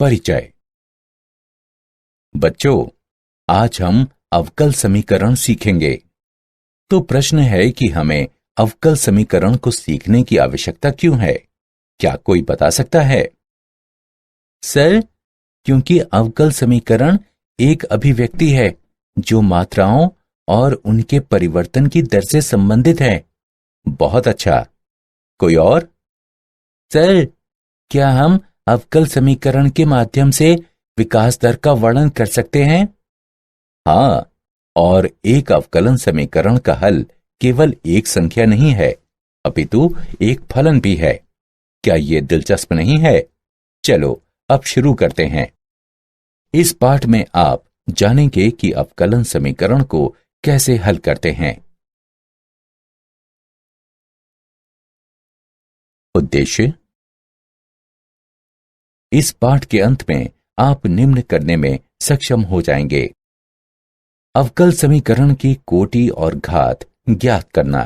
परिचय। बच्चों, आज हम अवकल समीकरण सीखेंगे। तो प्रश्न है कि हमें अवकल समीकरण को सीखने की आवश्यकता क्यों है? क्या कोई बता सकता है? सर, क्योंकि अवकल समीकरण एक अभिव्यक्ति है जो मात्राओं और उनके परिवर्तन की दर से संबंधित है। बहुत अच्छा। कोई और? सर, क्या हम अवकल समीकरण के माध्यम से विकास दर का वर्णन कर सकते हैं? हाँ, और एक अवकलन समीकरण का हल केवल एक संख्या नहीं है, अपितु एक फलन भी है। क्या ये दिलचस्प नहीं है? चलो अब शुरू करते हैं। इस पाठ में आप जानेंगे कि अवकलन समीकरण को कैसे हल करते हैं। उद्देश्य। इस पाठ के अंत में आप निम्न करने में सक्षम हो जाएंगे। अवकल समीकरण की कोटि और घात ज्ञात करना।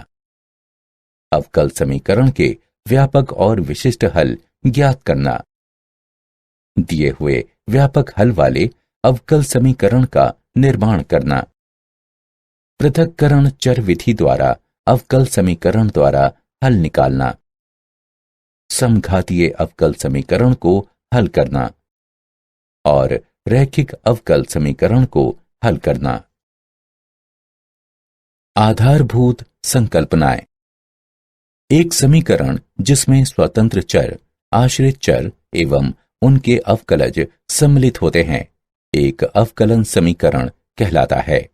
अवकल समीकरण के व्यापक और विशिष्ट हल ज्ञात करना। दिए हुए व्यापक हल वाले अवकल समीकरण का निर्माण करना। पृथक्करण चर विधि द्वारा अवकल समीकरण द्वारा हल निकालना। समघातीय अवकल समीकरण को हल करना और रैखिक अवकल समीकरण को हल करना। आधारभूत संकल्पनाएं। एक समीकरण जिसमें स्वतंत्र चर, आश्रित चर एवं उनके अवकलज सम्मिलित होते हैं, एक अवकलन समीकरण कहलाता है।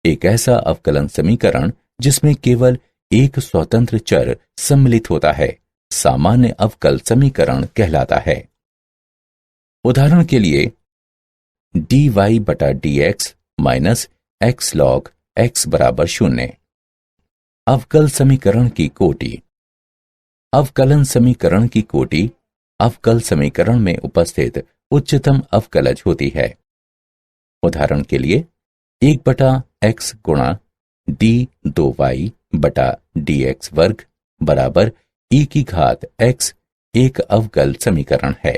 एक ऐसा अवकलन समीकरण जिसमें केवल एक स्वतंत्र चर सम्मिलित होता है, सामान्य अवकल समीकरण कहलाता है। उदाहरण के लिए dy बटा dx minus x log x बराबर 0। अवकल समीकरण की कोटि। अवकलन समीकरण की कोटि अवकल समीकरण में उपस्थित उच्चतम अवकलज होती है। उदाहरण के लिए 1 बटा x गुणा d2y बटा dx वर्ग बराबर e की घात x एक अवकल समीकरण है।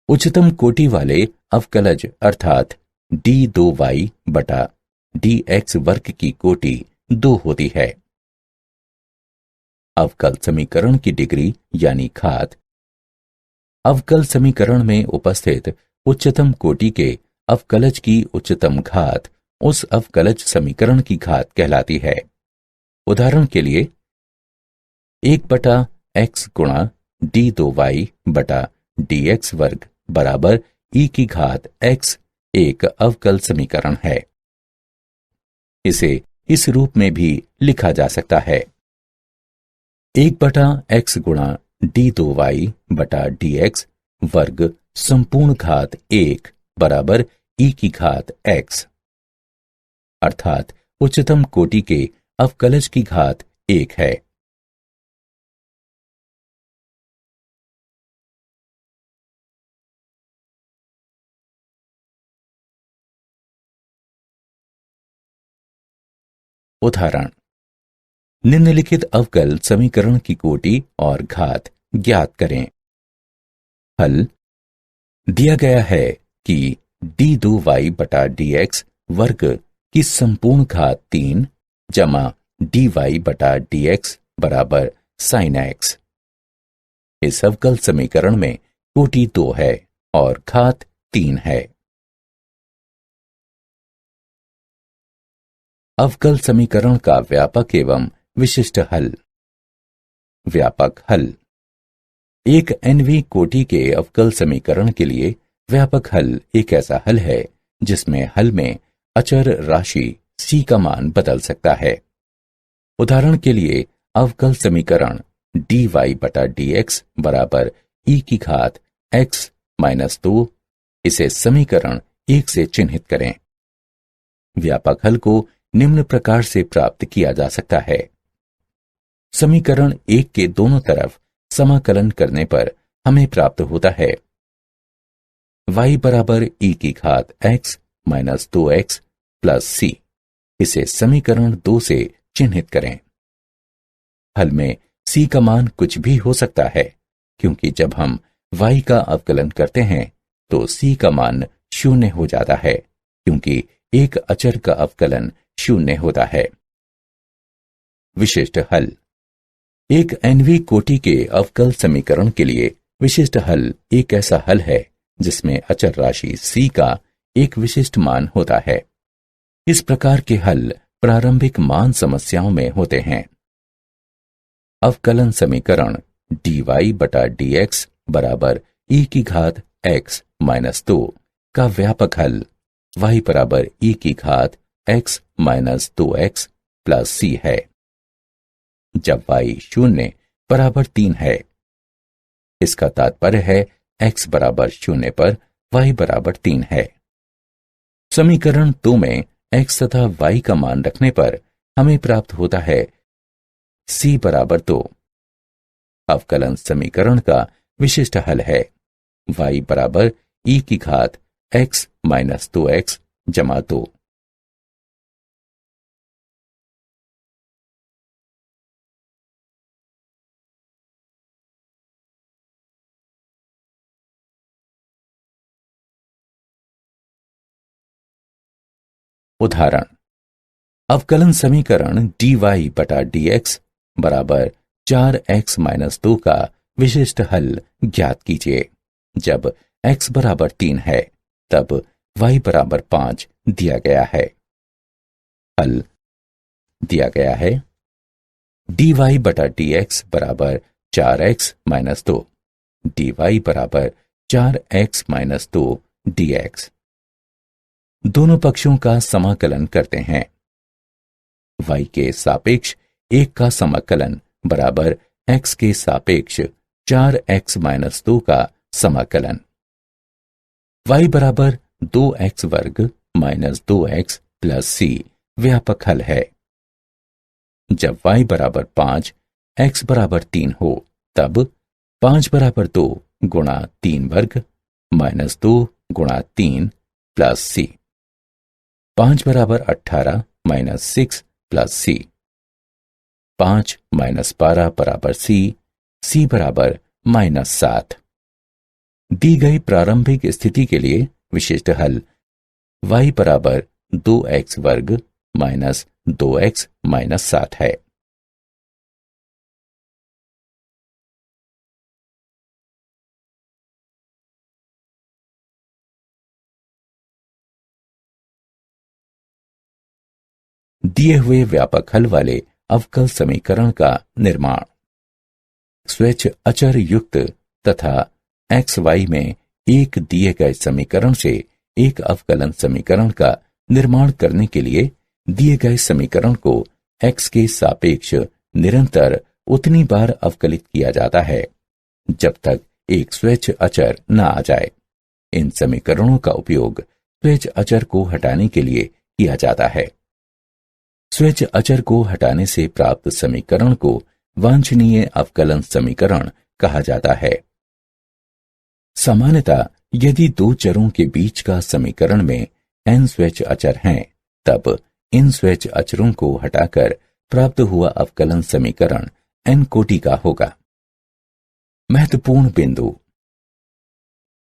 उच्चतम कोटि वाले अवकलज अर्थात d2y बटा dx वर्ग की कोटि 2 होती है। अवकल समीकरण की डिग्री यानी घात। अवकल समीकरण में उपस्थित उच्चतम कोटि के अवकलज की उच्चतम घात उस अवकलज समीकरण की घात कहलाती है। उदाहरण के लिए 1 बटा x गुणा d2y बटा dx वर्ग बराबर e की घात x एक अवकल समीकरण है। इसे इस रूप में भी लिखा जा सकता है। 1 बटा x गुणा d2y बटा dx वर्ग संपूर्ण घात 1 बराबर e की घात x, अर्थात उच्चतम कोटि के अवकलज की घात 1 है। उदाहरण। निम्नलिखित अवकल समीकरण की कोटि और घात ज्ञात करें। हल। दिया गया है कि d2y बटा dx वर्ग की संपूर्ण घात 3 जमा dy बटा dx बराबर sin x। इस अवकल समीकरण में कोटि 2 है और घात 3 है। अवकल समीकरण का व्यापक एवं विशिष्ट हल। व्यापक हल। एक nवीं कोटि के अवकल समीकरण के लिए व्यापक हल एक ऐसा हल है जिसमें हल में अचर राशि c का मान बदल सकता है। उदाहरण के लिए अवकल समीकरण dy बटा dx बराबर e की घात x माइनस 2, इसे समीकरण 1 से चिन्हित करें। व्यापक हल को निम्न प्रकार से प्राप्त किया जा सकता है। समीकरण 1 के दोनों तरफ समाकलन करने पर हमें प्राप्त होता है y बराबर e की घात x minus 2x plus c। इसे समीकरण 2 से चिन्हित करें। हल में c का मान कुछ भी हो सकता है, क्योंकि जब हम y का अवकलन करते हैं तो c का मान 0 हो जाता है, क्योंकि एक अचर का अवकलन 0 होता है। विशिष्ट हल। एक nवीं कोटि के अवकल समीकरण के लिए विशिष्ट हल एक ऐसा हल है जिसमें अचर राशि c का एक विशिष्ट मान होता है। इस प्रकार के हल प्रारंभिक मान समस्याओं में होते हैं। अवकलन समीकरण dy बटा dx बराबर e की घात x माइनस 2 का व्यापक हल y बराबर e की घात x minus 2x plus c है। जब y 0 बराबर 3 है, इसका तात्पर्य है x बराबर 0 पर y बराबर 3 है। समीकरण 2 में x तथा y का मान रखने पर हमें प्राप्त होता है c बराबर 2। अवकलन समीकरण का विशिष्ट हल है y बराबर e की घात x माइनस 2x जमा 2। उदाहरण। अवकलन समीकरण dy बटा dx बराबर 4x माइनस 2 का विशिष्ट हल ज्ञात कीजिए। जब x बराबर 3 है तब y बराबर 5 दिया गया है। हल दिया गया है dy बटा dx बराबर 4x माइनस 2, dy बराबर 4x माइनस 2 dx। दोनों पक्षों का समाकलन करते हैं। y के सापेक्ष 1 का समाकलन बराबर x के सापेक्ष 4x माइनस 2 का समाकलन। y बराबर 2x वर्ग माइनस 2x प्लस c व्यापक हल है। जब y बराबर 5, x बराबर 3 हो तब 5 बराबर 2 गुणा 3 वर्ग माइनस 2 गुणा 3 प्लस c। 5 बराबर 18 माइनस 6 प्लस c। 5 माइनस 12 बराबर c बराबर माइनस 7। दी गई प्रारंभिक स्थिति के लिए विशिष्ट हल y बराबर 2x वर्ग माइनस 2x माइनस 7 है। दिए हुए व्यापक हल वाले अवकल समीकरण का निर्माण। स्वेच्छ अचर युक्त तथा xy में एक दिए गए समीकरण से एक अवकलन समीकरण का निर्माण करने के लिए दिए गए समीकरण को x के सापेक्ष निरंतर उतनी बार अवकलित किया जाता है जब तक एक स्वेच्छ अचर न आ जाए। इन समीकरणों का उपयोग स्वेच्छ अचर को हटाने के लिए किया जाता है। स्वेच्छ अचर को हटाने से प्राप्त समीकरण को वांछनीय अवकलन समीकरण कहा जाता है। सामान्यतः यदि दो चरों के बीच का समीकरण में n स्वेच्छ अचर हैं, तब इन स्वेच्छ अचरों को हटाकर प्राप्त हुआ अवकलन समीकरण n कोटि का होगा। महत्वपूर्ण बिंदु।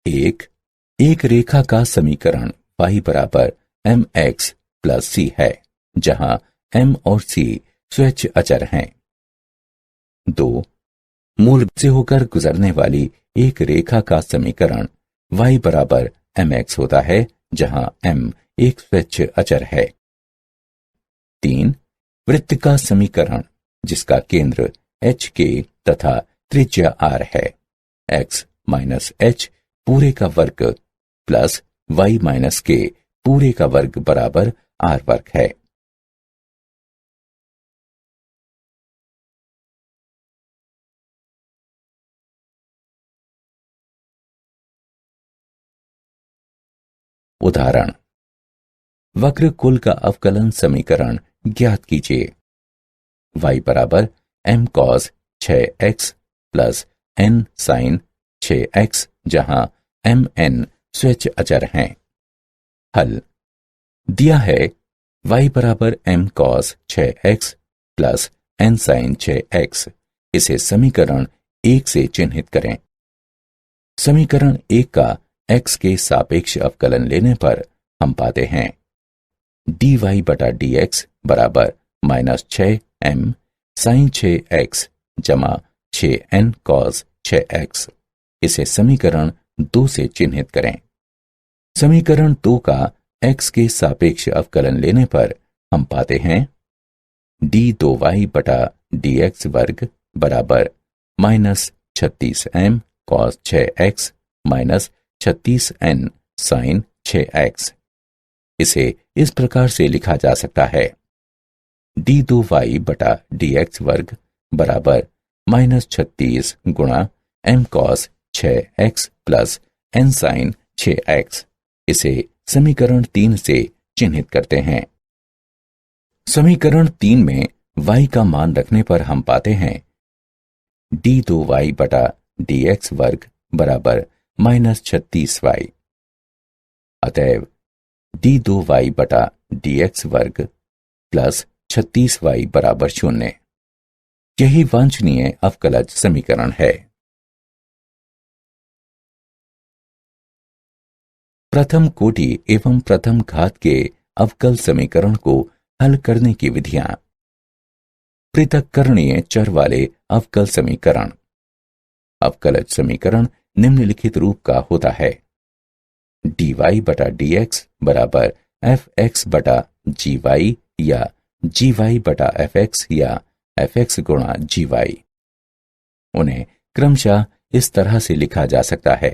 एक रेखा का समीकरण y बराबर mx प्लस c है, जहां m और c स्वेच्छ अचर हैं। 2. मूल से होकर गुजरने वाली एक रेखा का समीकरण y बराबर mx होता है, जहां m एक स्वेच्छ अचर है। 3. वृत्त का समीकरण जिसका केंद्र HK तथा त्रिज्या r है। x माइनस h पूरे का वर्ग प्लस y माइनस k पूरे का वर्ग बराबर r वर्ग है। उदाहरण। वक्र कुल का अवकलन समीकरण ज्ञात कीजिए। y बराबर m cos 6x plus n sin 6x, जहां m n स्वेच्छ अचर हैं। हल दिया है y बराबर m cos 6x plus n sin 6x। इसे समीकरण 1 से चिन्हित करें। समीकरण 1 का x के सापेक्ष अवकलन लेने पर हम पाते हैं dy बटा dx बराबर -6m sin 6x जमा 6n cos 6x। इसे समीकरण 2 से चिन्हित करें। समीकरण 2 का x के सापेक्ष अवकलन लेने पर हम पाते हैं d2y बटा dx वर्ग बराबर -36m cos 6x minus 36n sin 6x। इसे इस प्रकार से लिखा जा सकता है d2y बटा dx वर्ग बराबर -36 गुणा m cos 6x plus n sin 6x। इसे समीकरण 3 से चिन्हित करते हैं। समीकरण 3 में y का मान रखने पर हम पाते हैं d2y बटा dx वर्ग बराबर -36y। अतएव d2y बटा dx वर्ग प्लस 36y बराबर 0। यही वांछनीय अवकलज समीकरण है। प्रथम कोटि एवं प्रथम घात के अवकल समीकरण को हल करने की विधियां। पृथक्करणीय चर वाले अवकल समीकरण। अवकलज समीकरण निम्नलिखित रूप का होता है dy बटा dx बराबर fx बटा gy या gy बटा fx या fx गुणा gy। उन्हें क्रमशः इस तरह से लिखा जा सकता है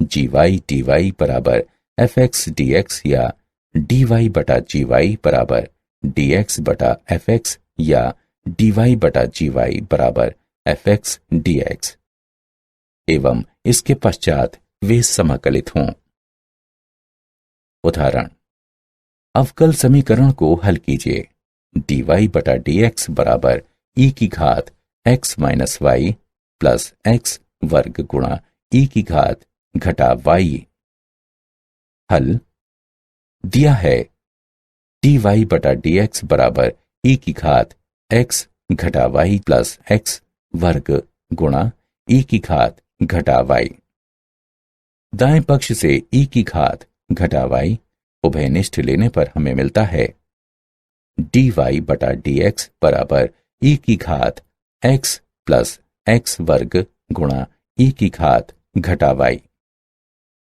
gy dy बराबर fx dx या dy बटा gy बराबर dx बटा fx या dy बटा gy बराबर fx dx एवं इसके पश्चात वे समाकलित हों। उदाहरण, अवकल समीकरण को हल कीजिए। dy बटा dx बराबर e की घात x minus y plus x वर्ग गुणा e की घात घटा y। हल दिया है dy बटा dx बराबर e की घात x घटा y प्लस x वर्ग गुणा e की घात घटा y। दाएं पक्ष से e की घात घटा y उभयनिष्ठ लेने पर हमें मिलता है dy बटा dx बराबर e की घात x प्लस x वर्ग गुणा e की घात घटा y।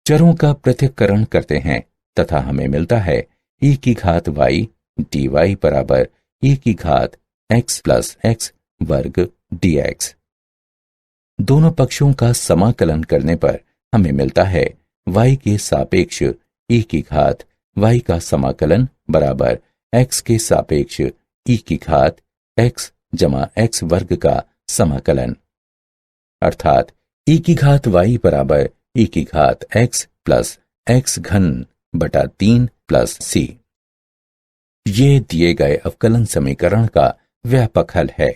चरों का पृथक्करण करते हैं तथा हमें मिलता है e की घात y dy बराबर e की घात x प्लस x वर्ग dx। दोनों पक्षों का समाकलन करने पर हमें मिलता है y के सापेक्ष e की घात y का समाकलन बराबर x के सापेक्ष e की घात x जमा x वर्ग का समाकलन, अर्थात e की घात y बराबर e की घात x प्लस x घन बटा 3 प्लस c। ये दिए गए अवकलन समीकरण का व्यापक हल है।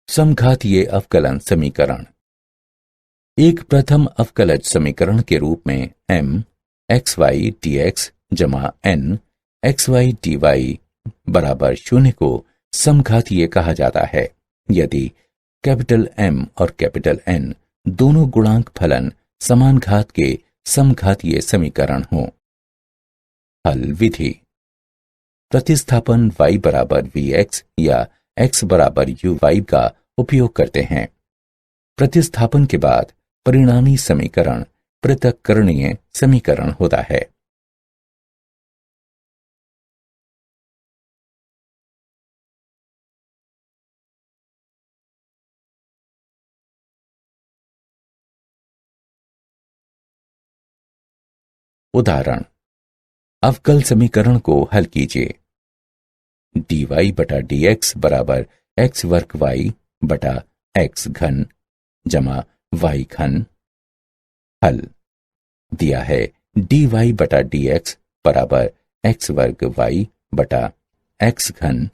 समघातीय अवकलन समीकरण। एक प्रथम अवकलज समीकरण के रूप में m xy dx जमा n xy dy बराबर 0 को समघातीय कहा जाता है यदि कैपिटल M और कैपिटल N दोनों गुणांक फलन समान घात के समघातीय समीकरण हों। हल विधि। प्रतिस्थापन y बराबर vx या x बराबर uy का उपयोग करते हैं। प्रतिस्थापन के बाद परिणामी समीकरण पृथक्करणीय समीकरण होता है। उदाहरण, अवकल समीकरण को हल कीजिए। dy बटा dx बराबर x वर्ग y बटा x घन जमा y घन। हल दिया है dy बटा dx बराबर x वर्ग y बटा x घन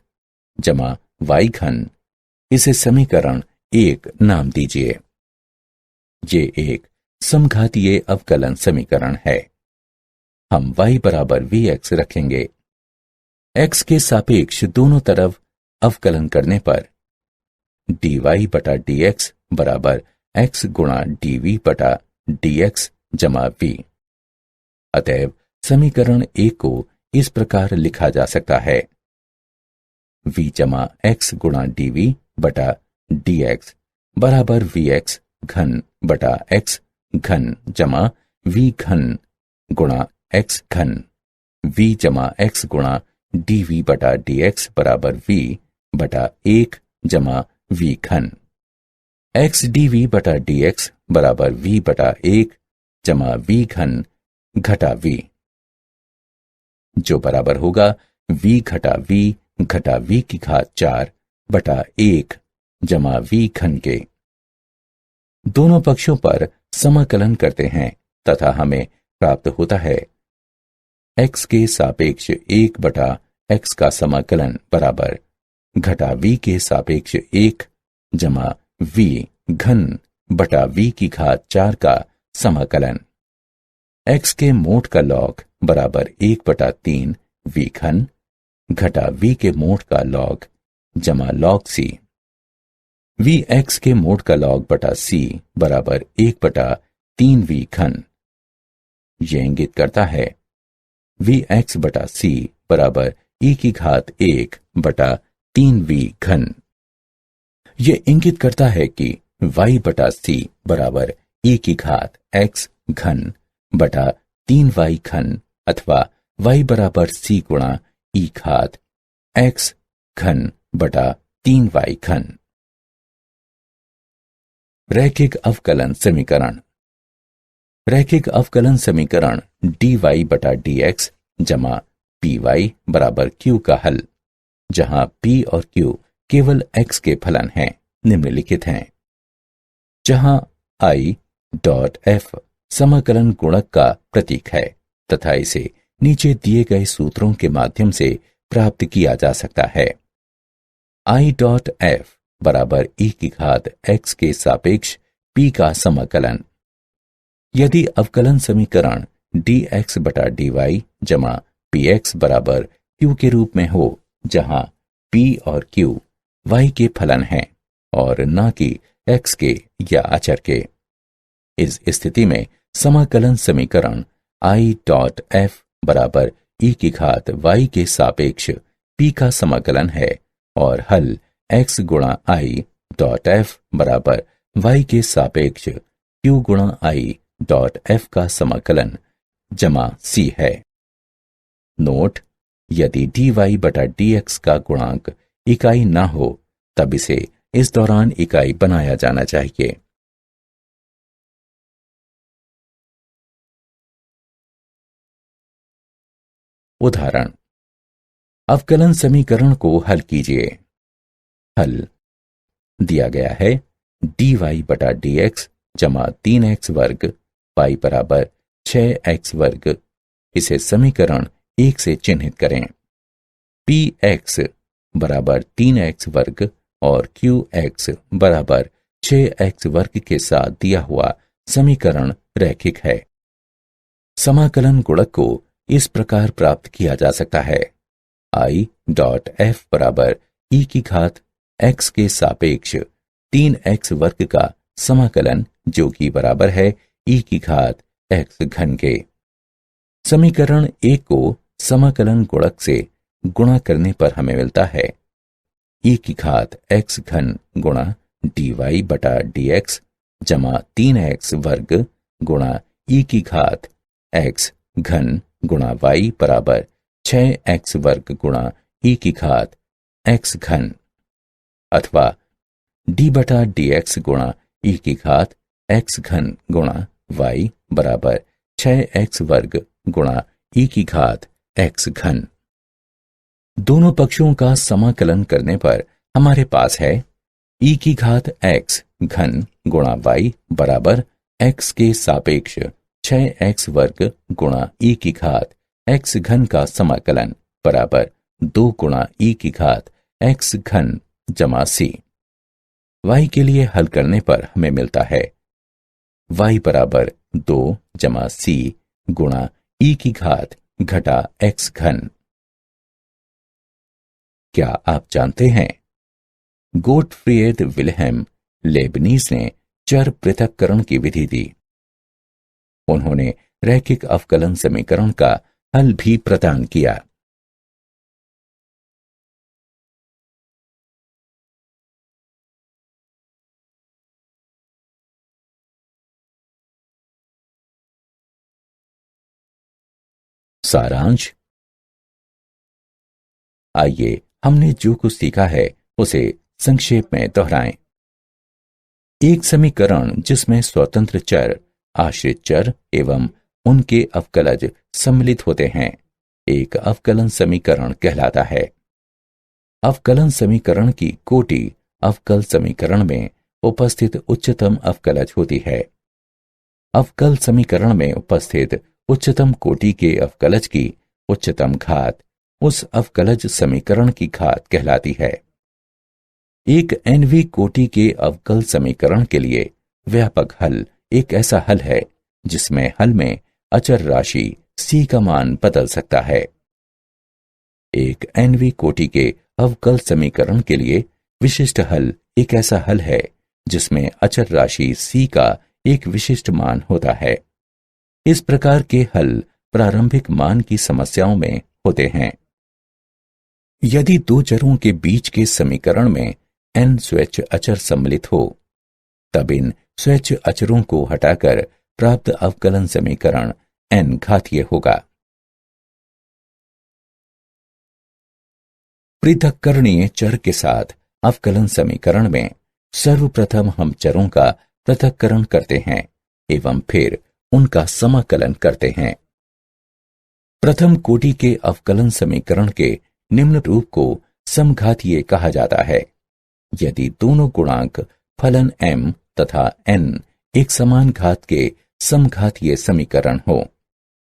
जमा y घन। इसे समीकरण 1 नाम दीजिए। ये एक समघातीय अवकलन समीकरण है। हम y बराबर vx रखेंगे। x के सापेक्ष दोनों तरफ अवकलन करने पर dy बटा dx बराबर x गुणा dv बटा dx जमा v। अतएव समीकरण 1 को इस प्रकार लिखा जा सकता है, v जमा x गुणा dv बटा dx बराबर vx घन बटा x घन जमा v घन गुणा x घन, v जमा x गुणा dv बटा dx बराबर v बटा 1 जमा v घन, x dv बटा dx बराबर v बटा 1 जमा v घन घटा v, जो बराबर होगा v घटा v की घात 4 बटा 1 जमा v घन के। दोनों पक्षों पर समाकलन करते हैं तथा हमें प्राप्त होता है x के सापेक्ष 1 बटा x का समाकलन बराबर घटा v के सापेक्ष 1 जमा v घन बटा v की घात 4 का समाकलन, x के मोड का लॉग बराबर 1 बटा 3 v घन घटा v के मोड का लॉग जमा लॉग c, v x के मोड का लॉग बटा c बराबर 1 बटा 3 v घन। यह इंगित करता है v x बटा c बराबर e की घात 1 बटा 3 v घन। यह इंगित करता है कि y बटा c बराबर e की घात x घन बटा 3 y घन अथवा y बराबर c गुणा e घात x घन बटा 3 y घन। रैखिक अवकलन समीकरण। रैखिक अवकलन समीकरण dy बटा dx जमा py बराबर q का हल, जहां p और q केवल x के फलन हैं, निम्नलिखित हैं। जहां i डॉट f समाकलन गुणक का प्रतीक है तथा इसे नीचे दिए गए सूत्रों के माध्यम से प्राप्त किया जा सकता है। i डॉट f बराबर e की घात x के सापेक्ष p का समाकलन। यदि अवकलन समीकरण dx बटा dy जमा px बराबर q के रूप में हो, जहां p और q y के फलन हैं और न कि x के या अचर के, इस स्थिति में समाकलन समीकरण i डॉट f बराबर e की घात y के सापेक्ष p का समाकलन है और हल x गुणा i डॉट f बराबर y के सापेक्ष q गुणा i डॉट f का समाकलन जमा c है। नोट: यदि dy बटा dx का गुणांक इकाई न हो तब इसे इस दौरान इकाई बनाया जाना चाहिए। उदाहरण: अवकलन समीकरण को हल कीजिए। हल दिया गया है dy बटा dx जमा 3x वर्ग y बराबर 6x वर्ग। इसे समीकरण 1 से चिन्हित करें। px बराबर 3x वर्ग और qx बराबर 6x वर्ग के साथ दिया हुआ समीकरण रैखिक है। समाकलन गुणक को इस प्रकार प्राप्त किया जा सकता है: i डॉट f बराबर e की घात x के सापेक्ष 3x वर्ग का समाकलन, जो कि बराबर है e की घात x घन के। समीकरण 1 को समाकलन गुणक से गुणा करने पर हमें मिलता है e की घात x घन गुणा dy बटा dx जमा 3x वर्ग गुणा e की घात x घन गुणा y बराबर 6x वर्ग गुणा e की घात x घन, अथवा d बटा dx गुणा e की घात x घन गुणा y बराबर 6x वर्ग गुणा e की घात x घन। दोनों पक्षों का समाकलन करने पर हमारे पास है e की घात x घन गुणा y बराबर x के सापेक्ष 6x वर्ग गुणा e की घात x घन का समाकलन बराबर 2 गुणा e की घात x घन जमा c। y के लिए हल करने पर हमें मिलता है y बराबर 2 जमा c गुणा ई की घात घटा एक्स घन। क्या आप जानते हैं, गोटफ्रीड विल्हेम लेबनीज ने चर पृथक्करण की विधि दी। उन्होंने रैखिक अवकलन समीकरण का हल भी प्रदान किया। सारांश। आइए हमने जो कुछ सीखा है उसे संक्षेप में दोहराएं। एक समीकरण जिसमें स्वतंत्र चर, आश्रित चर एवं उनके अवकलज सम्मिलित होते हैं, एक अवकलन समीकरण कहलाता है। अवकलन समीकरण की कोटि अवकल समीकरण में उपस्थित उच्चतम अवकलज होती है। अवकल समीकरण में उपस्थित उच्चतम कोटि के अवकलज की उच्चतम घात उस अवकलज समीकरण की घात कहलाती है। एक nवीं कोटि के अवकल समीकरण के लिए व्यापक हल एक ऐसा हल है जिसमें हल में अचर राशि c का मान बदल सकता है। एक nवीं कोटि के अवकल समीकरण के लिए विशिष्ट हल एक ऐसा हल है जिसमें अचर राशि c का एक विशिष्ट मान होता है। इस प्रकार के हल प्रारंभिक मान की समस्याओं में होते हैं। यदि दो चरों के बीच के समीकरण में n स्वैच्छ अचर सम्मिलित हो, तब इन स्वैच्छ अचरों को हटाकर प्राप्त अवकलन समीकरण n घातीय होगा। पृथक्करणीय चर के साथ अवकलन समीकरण में सर्वप्रथम हम चरों का पृथक्करण करते हैं एवं फिर उनका समाकलन करते हैं। प्रथम कोटि के अवकलन समीकरण के निम्न रूप को समघातीय कहा जाता है यदि दोनों गुणांक फलन m तथा n एक समान घात के समघातीय समीकरण हो।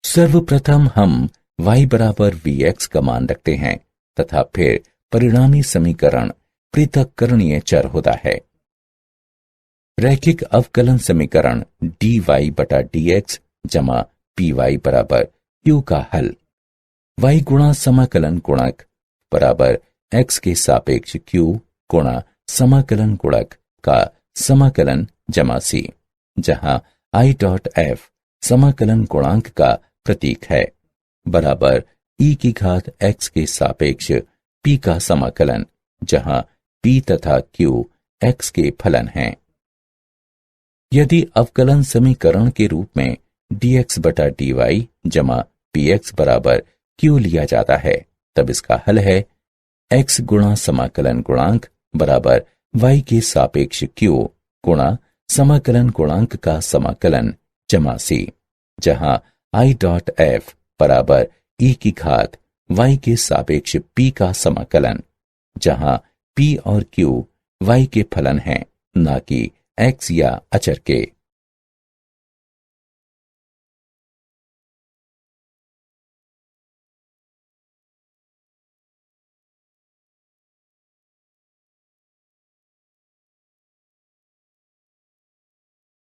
सर्वप्रथम हम y बराबर vx का मान रखते हैं तथा फिर परिणामी समीकरण पृथक्करणीय चर होता है। रैखिक अवकलन समीकरण dy बटा dx जमा py बराबर q का हल y गुणा समाकलन गुणक बराबर x के सापेक्ष q गुणा समाकलन गुणक का समाकलन जमा c, जहां i डॉट f समाकलन गुणांक का प्रतीक है, बराबर e की घात x के सापेक्ष p का समाकलन, जहां p तथा q x के फलन हैं। यदि अवकलन समीकरण के रूप में dx बटा dy जमा px बराबर q लिया जाता है, तब इसका हल है x गुणा समाकलन गुणांक बराबर y के सापेक्ष q गुणा समाकलन गुणांक का समाकलन जमा c, जहां i डॉट f बराबर e की घात y के सापेक्ष p का समाकलन, जहां p और q y के फलन हैं, न कि x या अचर के।